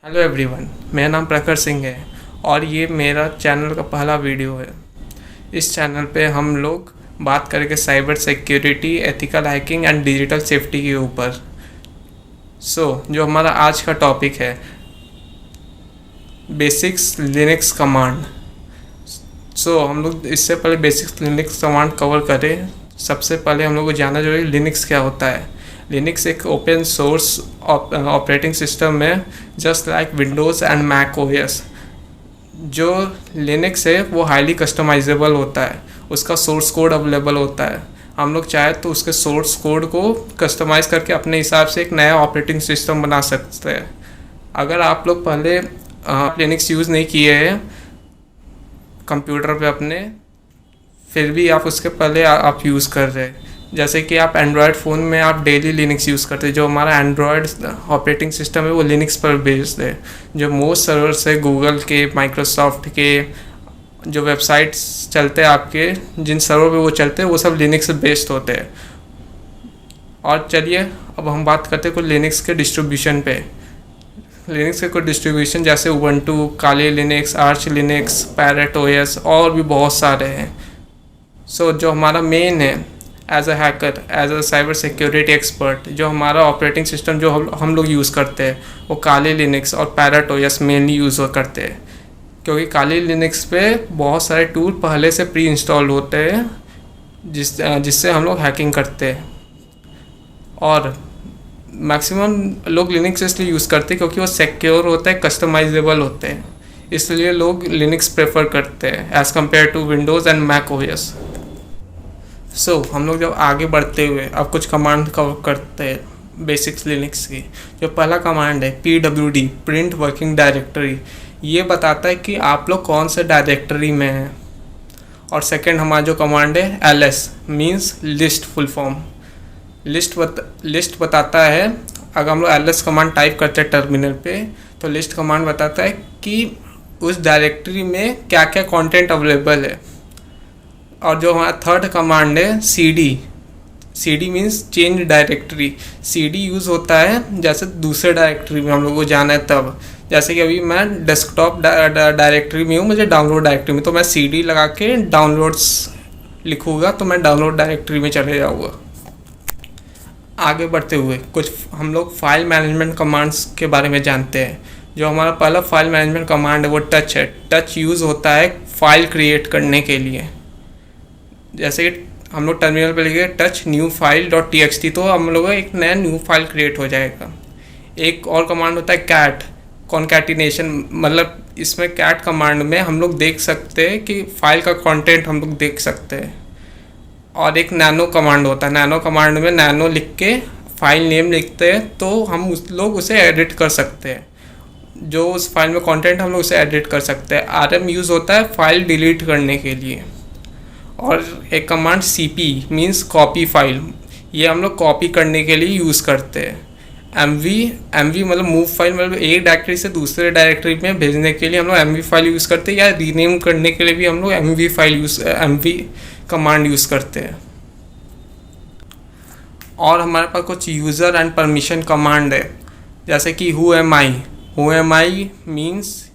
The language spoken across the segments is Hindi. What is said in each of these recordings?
हेलो एवरीवन, मेरा नाम प्रखर सिंह है और ये मेरा चैनल का पहला वीडियो है। इस चैनल पे हम लोग बात करेंगे cyber security, ethical hacking and digital safety के ऊपर। जो हमारा आज का टॉपिक है बेसिक्स लिनक्स कमांड। हम लोग इससे पहले बेसिक्स लिनक्स कमांड कवर करें। सबसे पहले हम लोग को जानना जरूरी लिनक्स क्या होता है। लिनक्स एक ओपन सोर्स ऑपरेटिंग सिस्टम है, just like Windows and Mac OS. जो लिनक्स है वो हाईली कस्टमाइजेबल होता है, उसका सोर्स कोड अवेलेबल होता है। हम लोग चाहे तो उसके सोर्स कोड को कस्टमाइज करके अपने हिसाब से एक नया ऑपरेटिंग सिस्टम बना सकते हैं। अगर आप लोग पहले लिनक्स यूज़ नहीं किए हैं कंप्यूटर पे अपने, फिर भी आप उसके पहले आप यूज़ कर रहे हैं, जैसे कि आप एंड्रॉयड फ़ोन में आप डेली लिनक्स यूज़ करते हैं। जो हमारा एंड्रॉयड ऑपरेटिंग सिस्टम है वो लिनक्स पर बेस्ड है। जो मोस्ट सर्वर्स है गूगल के, माइक्रोसॉफ्ट के, जो वेबसाइट्स चलते हैं आपके, जिन सर्वर पे वो चलते हैं वो सब लिनक्स बेस्ड होते हैं। और चलिए अब हम बात करते हैं कुछ लिनक्स के डिस्ट्रीब्यूशन पे। लिनक्स के कुछ डिस्ट्रीब्यूशन जैसे Ubuntu, Kali Linux, Arch Linux, Parrot OS और भी बहुत सारे हैं। जो हमारा मेन है as a hacker, as a cyber security expert, जो हमारा ऑपरेटिंग सिस्टम जो हम लोग यूज़ करते हैं वो काली लिनक्स और पैरेट ओएस मेनली यूज़ करते हैं। क्योंकि काली लिनक्स पे बहुत सारे टूल पहले से प्री इंस्टॉल होते हैं जिससे हम लोग हैकिंग करते हैं। और मैक्सिमम लोग लिनक्स इसलिए यूज़ करते हैं क्योंकि वो सिक्योर होता है, कस्टमाइजेबल होते हैं, इसलिए लोग लिनक्स प्रेफर करते हैं as compared to Windows and Mac OS. हम लोग जब आगे बढ़ते हुए अब कुछ कमांड कवर करते हैं बेसिक्स लिनक्स की। जो पहला कमांड है pwd, प्रिंट वर्किंग डायरेक्टरी, ये बताता है कि आप लोग कौन से डायरेक्टरी में हैं। और सेकंड हमारा जो कमांड है ls, means list, full form list बताता है। अगर हम लोग ls कमांड टाइप करते हैं टर्मिनल पे तो लिस्ट कमांड बताता है कि उस डायरेक्टरी में क्या क्या कंटेंट अवेलेबल है। और जो हमारा थर्ड कमांड है cd means change directory. cd use होता है जैसे दूसरे डायरेक्टरी में हम लोग को जाना है तब, जैसे कि अभी मैं डेस्कटॉप डायरेक्टरी में हूँ, मुझे डाउनलोड डायरेक्टरी में, तो मैं cd लगा के डाउनलोड्स लिखूँगा तो मैं डाउनलोड डायरेक्टरी में चले जाऊँगा। आगे बढ़ते हुए कुछ हम लोग फाइल मैनेजमेंट कमांड्स के बारे में जानते हैं। जो हमारा पहला फाइल मैनेजमेंट कमांड है वो टच है। टच यूज़ होता है फाइल क्रिएट करने के लिए। जैसे कि हम लोग टर्मिनल पे लिखे टच न्यू फाइल .txt, तो हम लोग का एक नया न्यू फाइल क्रिएट हो जाएगा। एक और कमांड होता है कैट, कॉन्कैटिनेशन, मतलब इसमें कैट कमांड में हम लोग देख सकते हैं कि फाइल का कंटेंट हम लोग देख सकते हैं। और एक नैनो कमांड होता है। नैनो कमांड में नैनो लिख के फाइल नेम लिखते हैं तो हम लोग उसे एडिट कर सकते हैं। जो उस फाइल में कंटेंट हम लोग उसे एडिट कर सकते हैं। rm यूज़ होता है फाइल डिलीट करने के लिए। और एक command cp means copy file, ये हम लोग कॉपी करने के लिए यूज़ करते हैं। mv मतलब मूव फाइल, मतलब एक डायरेक्टरी से दूसरे डायरेक्टरी में भेजने के लिए हम लोग mv फाइल यूज़ करते हैं, या रीनेम करने के लिए भी हम लोग mv कमांड यूज़ करते हैं। और हमारे पास कुछ यूज़र एंड परमिशन कमांड है, जैसे कि who am I मीन्स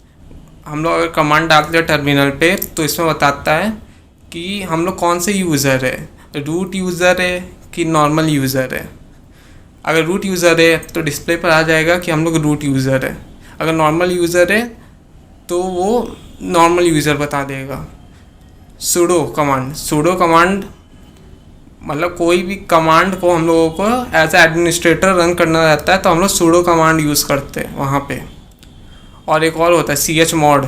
हम लोग अगर कमांड डालते हैं टर्मिनल पे तो इसमें बताता है कि हम लोग कौन से यूज़र है, रूट यूज़र है कि नॉर्मल यूज़र है। अगर रूट यूज़र है तो डिस्प्ले पर आ जाएगा कि हम लोग रूट यूज़र है। अगर नॉर्मल यूज़र है तो वो नॉर्मल यूज़र बता देगा। सुडो कमांड मतलब कोई भी कमांड को हम लोगों को एज ए एडमिनिस्ट्रेटर रन करना रहता है तो हम लोग सुडो कमांड यूज़ करते हैं वहाँ पे। और एक और होता है chmod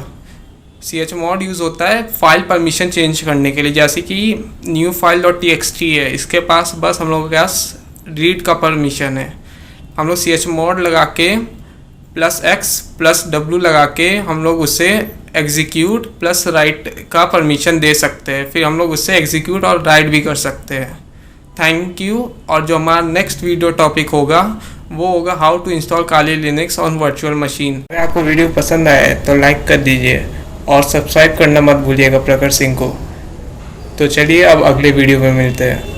यूज़ होता है फाइल परमिशन चेंज करने के लिए। जैसे कि न्यू फाइल .txt है, इसके पास बस हम लोगों के पास रीड का परमिशन है। हम लोग chmod लगा के +x+w लगा के हम लोग उसे एग्जीक्यूट प्लस राइट का परमिशन दे सकते हैं। फिर हम लोग उससे एग्जीक्यूट और राइट भी कर सकते हैं। Thank you. और जो हमारा नेक्स्ट वीडियो टॉपिक होगा वो होगा how to install Kali Linux on virtual machine. अगर आपको वीडियो पसंद आए तो लाइक कर दीजिए और सब्सक्राइब करना मत भूलिएगा प्रखर सिंह को। तो चलिए अब अगले वीडियो में मिलते हैं।